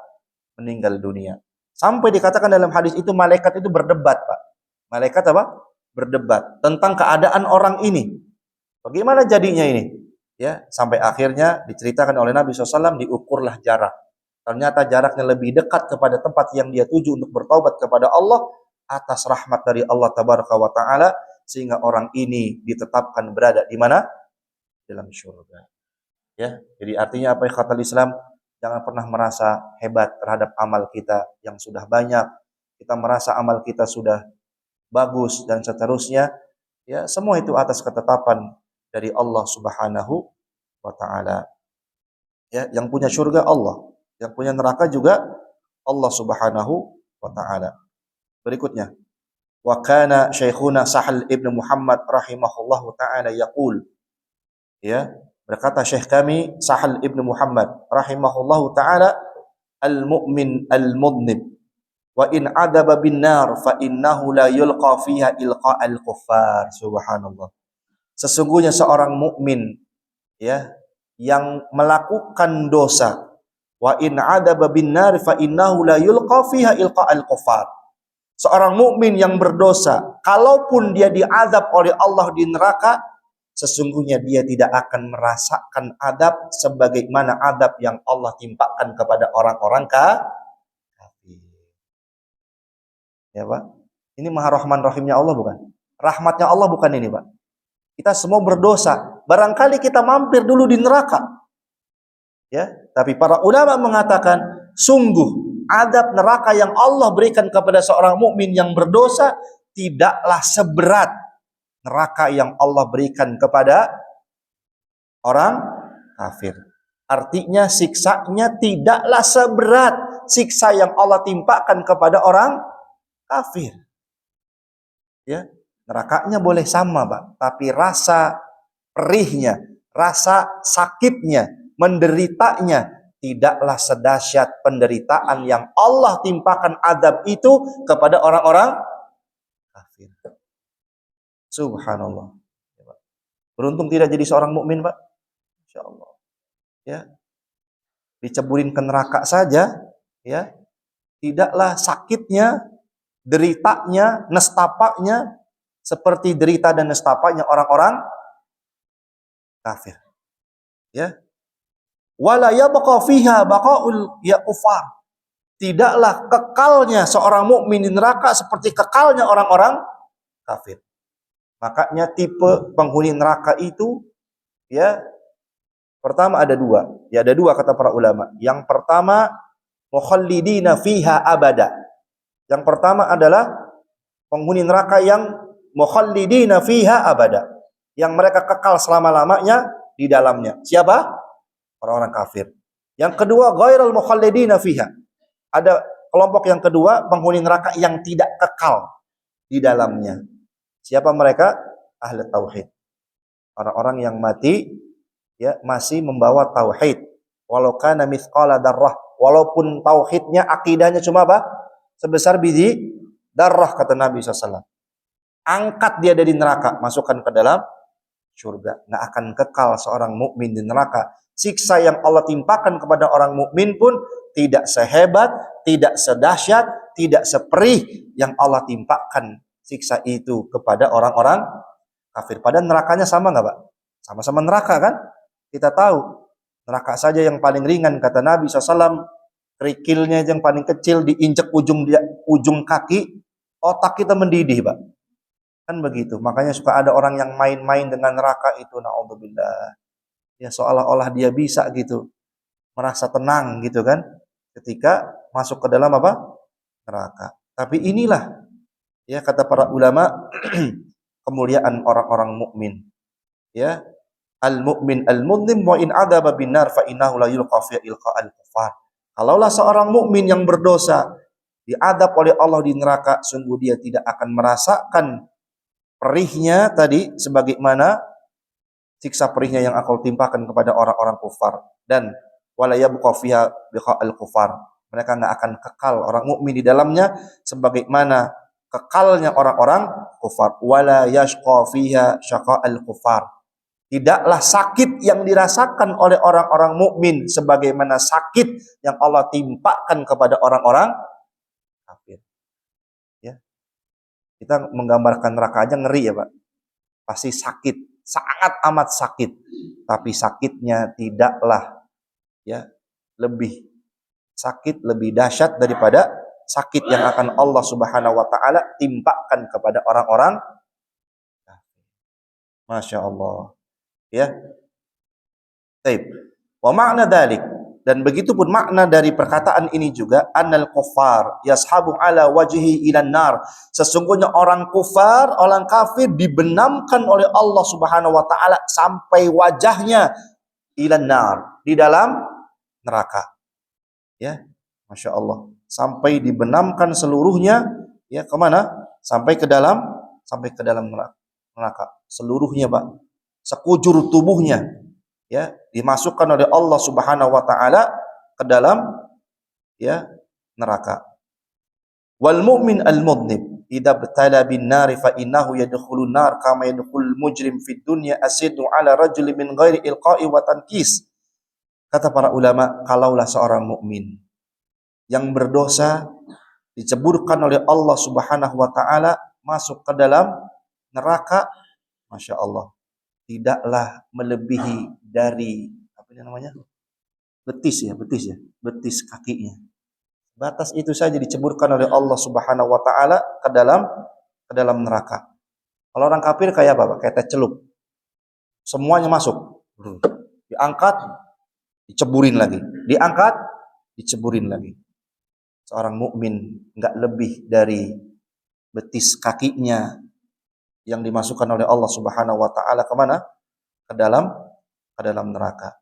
S1: meninggal dunia. Sampai dikatakan dalam hadis itu malaikat itu berdebat, Pak. Malaikat apa? Berdebat tentang keadaan orang ini. Bagaimana jadinya ini? Ya, sampai akhirnya diceritakan oleh Nabi SAW, diukurlah jarak. Ternyata jaraknya lebih dekat kepada tempat yang dia tuju untuk bertaubat kepada Allah atas rahmat dari Allah Tabaraka wa Ta'ala, sehingga orang ini ditetapkan berada di mana? Dalam surga. Ya, jadi artinya apa yang kata Islam? Jangan pernah merasa hebat terhadap amal kita yang sudah banyak. Kita merasa amal kita sudah bagus dan seterusnya. Ya, semua itu atas ketetapan dari Allah Subhanahu wa Ta'ala. Ya, yang punya surga Allah, yang punya neraka juga Allah Subhanahu wa Ta'ala. Berikutnya, wa kana Syekhuna Sahal ibn Muhammad rahimahullahu taala yaqul, ya, berkata Syekh kami Sahal ibn Muhammad rahimahullahu taala, al-mu'min al-mudnib wa in adaba bin nar fa innahu la yulqa fiha ilqa al-kuffar. Subhanallah. Sesungguhnya seorang mukmin, ya, yang melakukan dosa, wa in adaba bin nar fa innahu la yulqa fiha ilqa al-kuffar. Seorang mukmin yang berdosa, kalaupun dia diazab oleh Allah di neraka, sesungguhnya dia tidak akan merasakan adab sebagaimana adab yang Allah timpakan kepada orang-orang kafir. Ya, Pak. Ini Maha Rahman Rahimnya Allah bukan? Rahmatnya Allah bukan ini, Pak. Kita semua berdosa. Barangkali kita mampir dulu di neraka. Ya, tapi para ulama mengatakan, sungguh adab neraka yang Allah berikan kepada seorang mukmin yang berdosa tidaklah seberat neraka yang Allah berikan kepada orang kafir. Artinya siksanya tidaklah seberat siksa yang Allah timpakan kepada orang kafir. Ya, nerakanya boleh sama, Pak, tapi rasa perihnya, rasa sakitnya, menderitanya tidaklah sedahsyat penderitaan yang Allah timpakan adab itu kepada orang-orang kafir. Subhanallah. Beruntung tidak jadi seorang mukmin, Pak. Insyaallah. Ya. Diceburin ke neraka saja, ya. Tidaklah sakitnya, deritanya, nestapanya seperti derita dan nestapanya orang-orang kafir. Ya. Wala yabqa fiha baqaul ya kufar. Tidaklah kekalnya seorang mukmin di neraka seperti kekalnya orang-orang kafir. Makanya tipe penghuni neraka itu, ya, pertama ada dua. Ya, ada dua kata para ulama. Yang pertama, mukhallidina fiha abada. Yang pertama adalah penghuni neraka yang mukhallidina fiha abada, yang mereka kekal selama-lamanya di dalamnya. Siapa? Orang-orang kafir. Yang kedua, ghairul mukhallidina fiha. Ada kelompok yang kedua, penghuni neraka yang tidak kekal di dalamnya. Siapa mereka? Ahli tauhid. Orang-orang yang mati, ya, masih membawa tauhid. Walau kana mithqala darrah. Walaupun tauhidnya, akidahnya cuma apa? Sebesar biji darrah, kata Nabi SAW. Angkat dia dari neraka, masukkan ke dalam surga. Nggak akan kekal seorang mukmin di neraka. Siksa yang Allah timpakan kepada orang mukmin pun tidak sehebat, tidak sedahsyat, tidak seperih yang Allah timpakan siksa itu kepada orang-orang kafir. Padahal nerakanya sama nggak, Pak? Sama-sama neraka kan? Kita tahu neraka saja yang paling ringan, kata Nabi SAW, kerikilnya yang paling kecil diinjek ujung kaki, otak kita mendidih, Pak. Kan begitu. Makanya suka ada orang yang main-main dengan neraka itu, naudzubillah. Ya seolah-olah dia bisa gitu, merasa tenang gitu kan ketika masuk ke dalam apa? Neraka. Tapi inilah ya kata para ulama kemuliaan orang-orang mukmin. Ya, al-mu'min al-mudlim wa in adaba binar fa innahu la yulqa fi ilqa'al kufar. Kalaulah seorang mukmin yang berdosa diadab oleh Allah di neraka, sungguh dia tidak akan merasakan perihnya tadi sebagaimana siksa perihnya yang aku timpakan kepada orang-orang kufar, dan wala yabqa fiha biqa'al kufar. Mereka enggak akan kekal orang mukmin di dalamnya sebagaimana kekalnya orang-orang kufar. Wala yashqa fiha syaqa'al kufar. Tidaklah sakit yang dirasakan oleh orang-orang mukmin sebagaimana sakit yang Allah timpakan kepada orang-orang kafir. Ya, kita menggambarkan neraka aja ngeri ya, Pak. Pasti sakit, sangat amat sakit. Tapi sakitnya tidaklah ya lebih sakit, lebih dahsyat daripada sakit yang akan Allah Subhanahu wa taala timpakan kepada orang-orang kafir. Masya Allah. Ya. Baik. Wa makna dzalik, dan begitu pun makna dari perkataan ini juga annal kuffar yashabu ala wajhi ilan nar. Sesungguhnya orang kufar, orang kafir dibenamkan oleh Allah Subhanahu wa taala sampai wajahnya ilan nar, di dalam neraka. Ya, Masya Allah. Sampai dibenamkan seluruhnya ya kemana? Sampai ke dalam neraka. Seluruhnya, Pak. Sekujur tubuhnya ya dimasukkan oleh Allah Subhanahu wa taala ke dalam ya neraka. Wal mu'min al mudnib idza btala bin nar fa innahu yadkhulun nar kama yadkhulul mujrim fid dunya asidu ala rajulin min ghairi ilqa'i wa tankis. Kata para ulama, kalaulah seorang mukmin yang berdosa diceburkan oleh Allah Subhanahu wa taala masuk ke dalam neraka, Masya Allah, tidaklah melebihi dari apa namanya? Betis betis kakinya. Batas itu saja diceburkan oleh Allah Subhanahu wa taala ke dalam neraka. Kalau orang kafir kayak apa, Pak? Kayak teh celup. Semuanya masuk. Diangkat, diceburin lagi. Diangkat, diceburin lagi. Seorang mukmin enggak lebih dari betis kakinya yang dimasukkan oleh Allah Subhanahu wa taala ke mana? Ke dalam neraka.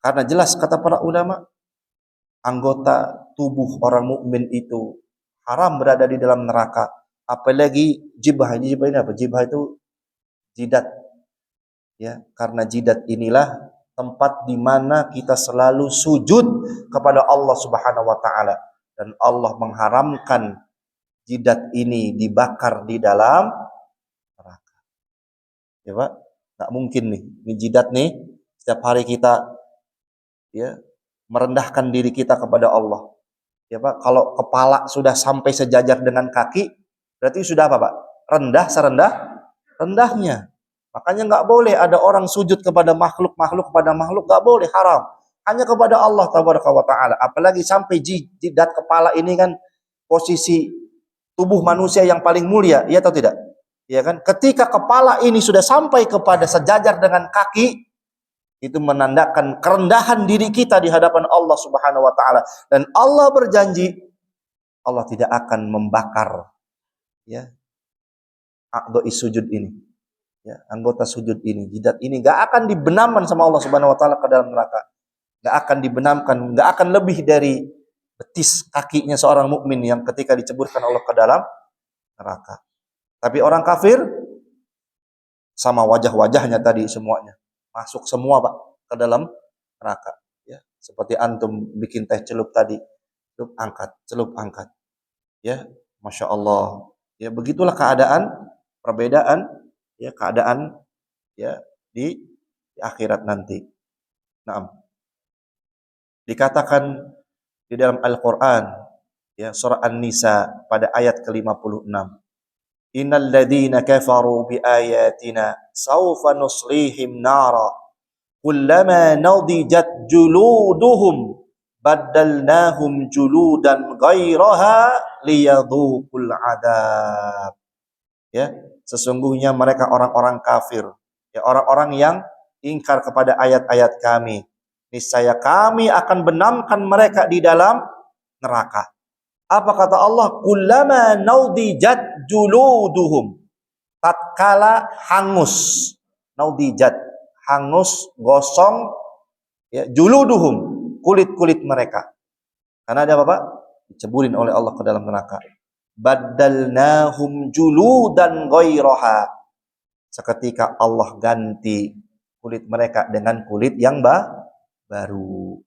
S1: Karena jelas kata para ulama, anggota tubuh orang mukmin itu haram berada di dalam neraka, apalagi jibah. Jibah ini apa? Jibah itu jidat. Ya, karena jidat inilah tempat di mana kita selalu sujud kepada Allah Subhanahu wa taala, dan Allah mengharamkan jidat ini dibakar di dalam neraka. Ya, Pak, enggak mungkin nih, ini jidat nih setiap hari kita ya merendahkan diri kita kepada Allah. Ya, Pak, kalau kepala sudah sampai sejajar dengan kaki, berarti sudah apa, Pak? Rendah serendah rendahnya. Makanya enggak boleh ada orang sujud kepada makhluk enggak boleh, haram. Hanya kepada Allah Tabaraka wa taala. Apalagi sampai jidat kepala ini kan posisi tubuh manusia yang paling mulia, iya atau tidak? Ya kan? Ketika kepala ini sudah sampai kepada sejajar dengan kaki, itu menandakan kerendahan diri kita di hadapan Allah Subhanahu wa taala, dan Allah berjanji Allah tidak akan membakar ya a'dha'i sujud ini. Ya, anggota sujud ini, jidat ini enggak akan dibenamkan sama Allah Subhanahu wa taala ke dalam neraka. Enggak akan dibenamkan, enggak akan lebih dari betis kakinya seorang mukmin yang ketika diceburkan Allah ke dalam neraka. Tapi orang kafir sama wajah-wajahnya tadi semuanya masuk semua, Pak, ke dalam neraka. Ya, seperti antum bikin teh celup tadi, celup angkat. Ya, Masya Allah. Ya, begitulah perbedaan ya keadaan ya di akhirat nanti. Naam. Dikatakan di dalam Al-Qur'an ya surah An-Nisa pada ayat ke-56. Innal ladzina kafaru bi ayatina sawfa nuslihim nara kullama nadijat juluduhum baddalnahum juludan ghairaha liyadhuqul adab. Ya, Sesungguhnya mereka orang-orang kafir, ya orang-orang yang ingkar kepada ayat-ayat kami. Niscaya kami akan benamkan mereka di dalam neraka. Apa kata Allah? Kullama naudijat juluduhum. Tatkala hangus. Naudijat, hangus, gosong, ya, juluduhum, kulit-kulit mereka. Karena ada apa, Pak? Diceburin oleh Allah ke dalam neraka. Baddalnahum juludan ghairaha. Seketika Allah ganti kulit mereka dengan kulit yang baru.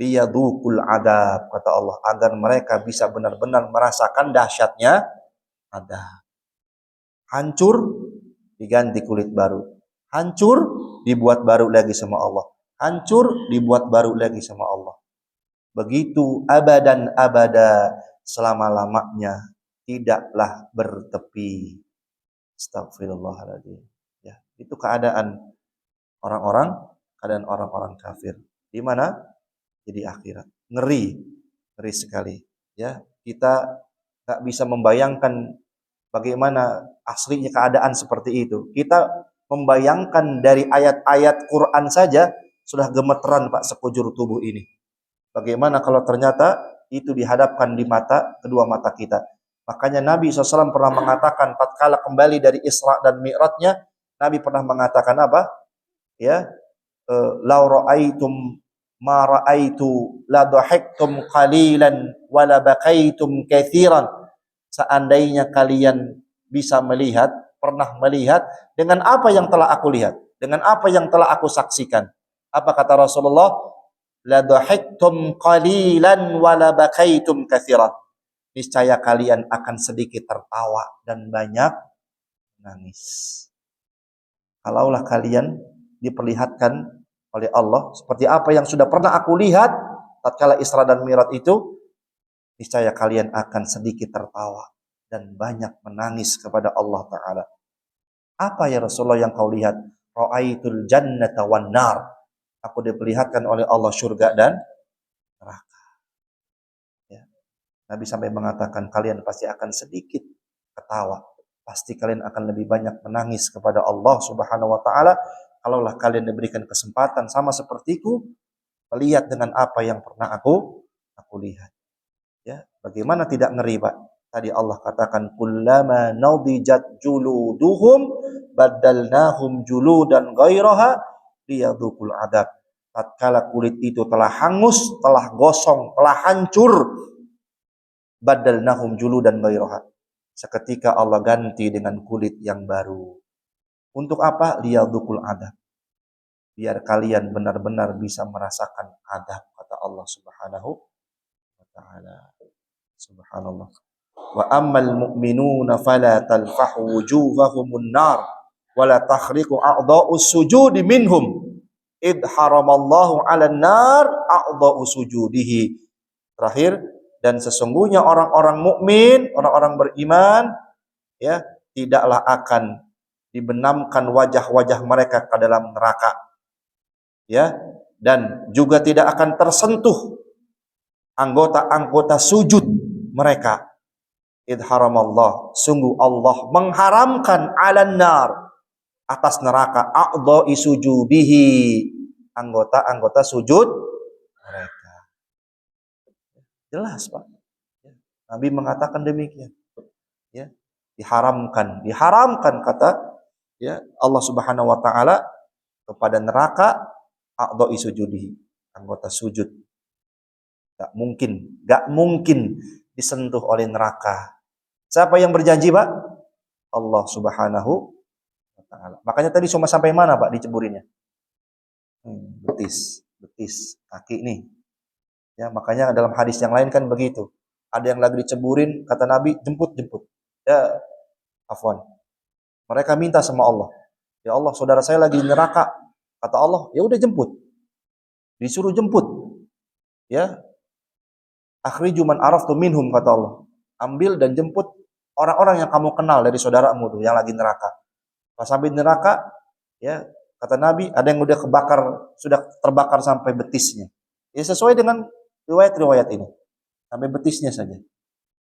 S1: Liyadukul adab, kata Allah, agar mereka bisa benar-benar merasakan dahsyatnya adab. Hancur, diganti kulit baru. Hancur, dibuat baru lagi sama Allah. Hancur, dibuat baru lagi sama Allah. Begitu abadan abada, selama-lamanya, tidaklah bertepi. Astagfirullahaladzim. Ya, itu keadaan orang-orang kafir. Di mana? Jadi akhirat. Ngeri sekali. Ya, kita nggak bisa membayangkan bagaimana aslinya keadaan seperti itu. Kita membayangkan dari ayat-ayat Quran saja sudah gemeteran, Pak, sekujur tubuh ini. Bagaimana kalau ternyata itu dihadapkan di kedua mata kita. Makanya Nabi SAW pernah mengatakan tatkala kembali dari Isra dan Mi'rajnya, Nabi pernah mengatakan apa? Ya, lau ra'aitum ma ra'aitu la dhahiktum qalilan wa la bakaitum katsiran. Seandainya kalian bisa melihat, pernah melihat dengan apa yang telah aku lihat, dengan apa yang telah aku saksikan. Apa kata Rasulullah? La dhahiktum qalilan wa la bakaitum katsiran. Niscaya kalian akan sedikit tertawa dan banyak menangis. Kalaulah kalian diperlihatkan oleh Allah seperti apa yang sudah pernah aku lihat tatkala Isra dan Mi'raj itu, niscaya kalian akan sedikit tertawa dan banyak menangis kepada Allah Ta'ala. Apa ya Rasulullah yang kau lihat? Ra'aitul jannata wan nar. Aku diperlihatkan oleh Allah surga dan neraka. Ya. Nabi sampai mengatakan kalian pasti akan sedikit ketawa. Pasti kalian akan lebih banyak menangis kepada Allah Subhanahu wa Ta'ala kalaulah kalian diberikan kesempatan sama sepertiku melihat dengan apa yang pernah aku lihat. Ya, bagaimana tidak ngeri, Pak? Tadi Allah katakan kullama naudijat juluduhum baddalnahum juludan ghairaha liyadukul adab. Tatkala kulit itu telah hangus, telah gosong, telah hancur, baddalnahum juludan ghairaha. Seketika Allah ganti dengan kulit yang baru. Untuk apa? Liyadukul adab. Biar kalian benar-benar bisa merasakan adab, kata Allah Subhanahu wa Ta'ala. Subhanallah. Wa ammal mu'minuna fala talfahu wujuhahumun nar wa la takhriqu a'dha'us sujudi minhum id haramallahu 'alan nar a'dha'u sujudihi. Terakhir, dan sesungguhnya orang-orang mukmin, orang-orang beriman, ya, tidaklah akan dibenamkan wajah-wajah mereka ke dalam neraka. Ya, dan juga tidak akan tersentuh anggota-anggota sujud mereka. Idharamallah, sungguh Allah mengharamkan 'alan nar, atas neraka, a'dha'i sujudihi, anggota-anggota sujud mereka. Jelas, Pak. Nabi mengatakan demikian. Ya, diharamkan kata ya Allah Subhanahu wa Ta'ala kepada neraka, a'dha'i sujudihi, anggota sujud. Gak mungkin disentuh oleh neraka. Siapa yang berjanji, Pak? Allah Subhanahu wa Ta'ala. Makanya tadi cuma sampai mana, Pak, diceburinnya? Betis, kaki nih. Ya, makanya dalam hadis yang lain kan begitu. Ada yang lagi diceburin, kata Nabi, jemput. Ya, afwan. Mereka minta sama Allah. Ya Allah, saudara saya lagi di neraka. Kata Allah, ya udah jemput. Disuruh jemput. Ya. Akhriju man araftu minhum, kata Allah. Ambil dan jemput orang-orang yang kamu kenal dari saudaramu tuh yang lagi neraka. Pas sampai neraka, ya, kata Nabi, ada yang sudah terbakar sampai betisnya. Ya sesuai dengan riwayat ini. Sampai betisnya saja.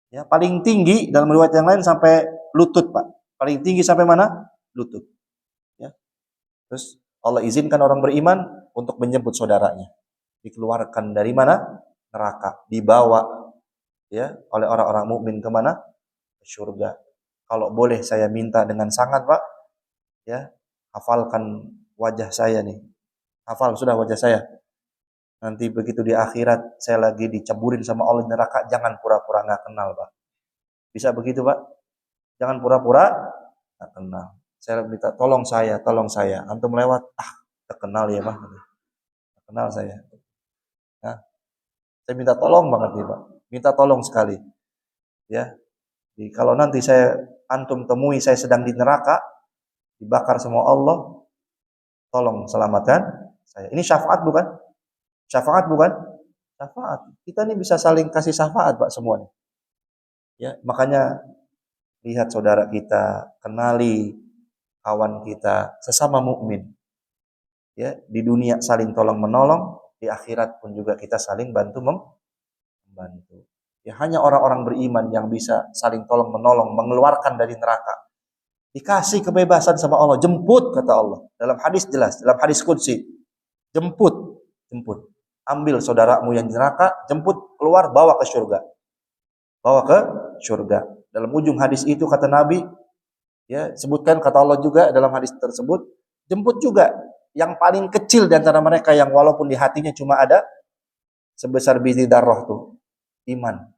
S1: Ya, paling tinggi dalam riwayat yang lain sampai lutut, Pak. Paling tinggi sampai mana? Lutut. Ya. Terus Allah izinkan orang beriman untuk menjemput saudaranya. Dikeluarkan dari mana? Neraka. Dibawa ya oleh orang-orang mukmin ke mana? Ke surga. Kalau boleh saya minta dengan sangat, Pak, ya, hafalkan wajah saya nih. Hafal sudah wajah saya. Nanti begitu di akhirat saya lagi diceburin sama Allah di neraka, jangan pura-pura nggak kenal, Pak. Bisa begitu, Pak? Jangan pura-pura nggak kenal. Saya minta tolong saya. Antum lewat, tak kenal ya, Pak. Tak kenal saya. Nah, saya minta tolong banget nih, Pak. Minta tolong sekali. Ya. Jadi, kalau nanti antum temui saya sedang di neraka, dibakar sama Allah, tolong selamatkan saya. Ini syafaat bukan? Syafaat bukan? Syafaat. Kita ini bisa saling kasih syafaat, Pak, semuanya. Ya, makanya lihat saudara kita, kenali kawan kita, sesama mukmin. Ya, di dunia saling tolong menolong, di akhirat pun juga kita saling membantu. Ya, hanya orang-orang beriman yang bisa saling tolong menolong, mengeluarkan dari neraka. Dikasih kebebasan sama Allah, jemput kata Allah. Dalam hadis jelas, dalam hadis qudsi. Jemput. Ambil saudaramu yang di neraka, jemput keluar, bawa ke surga. Bawa ke surga. Dalam ujung hadis itu kata Nabi, ya, sebutkan kata Allah juga dalam hadis tersebut, jemput juga yang paling kecil di antara mereka yang walaupun di hatinya cuma ada sebesar biji darah tuh, iman.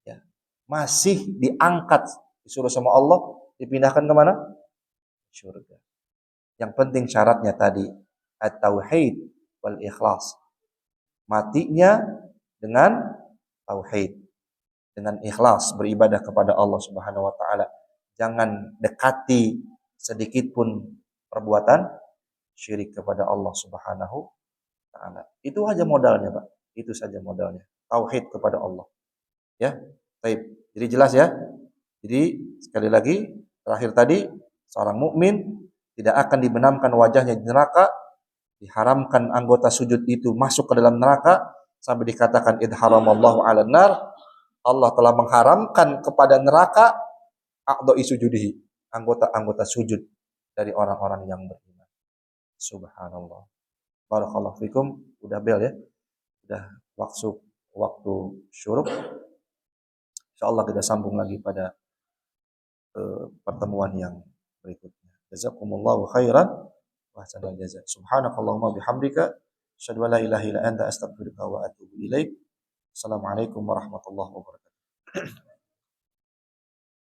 S1: Ya. Masih diangkat, disuruh sama Allah, dipindahkan ke mana? Surga. Yang penting syaratnya tadi, at-tauhid wal ikhlas. Matinya dengan tauhid, dengan ikhlas beribadah kepada Allah Subhanahu wa taala. Jangan dekati sedikit pun perbuatan syirik kepada Allah Subhanahu wa taala. Itu aja modalnya, Pak. Itu saja modalnya. Tauhid kepada Allah. Ya. Baik. Jadi jelas ya. Jadi sekali lagi terakhir tadi, seorang mukmin tidak akan dibenamkan wajahnya di neraka, diharamkan anggota sujud itu masuk ke dalam neraka sampai dikatakan idharamallahu 'alan nar. Allah telah mengharamkan kepada neraka a'dha'i sujudihi, anggota-anggota sujud dari orang-orang yang beriman. Subhanallah. Barakallahu fikum. Udah bel ya. Udah waktu syuruk. Insyaallah kita sambung lagi pada pertemuan yang berikutnya. Jazakumullahu khairan wa ahsanal jazaa. Subhanakallahumma bihamdika asyhadu an la ilaha illa anta astaghfiruka wa atubu ilaik. Assalamualaikum warahmatullahi wabarakatuh.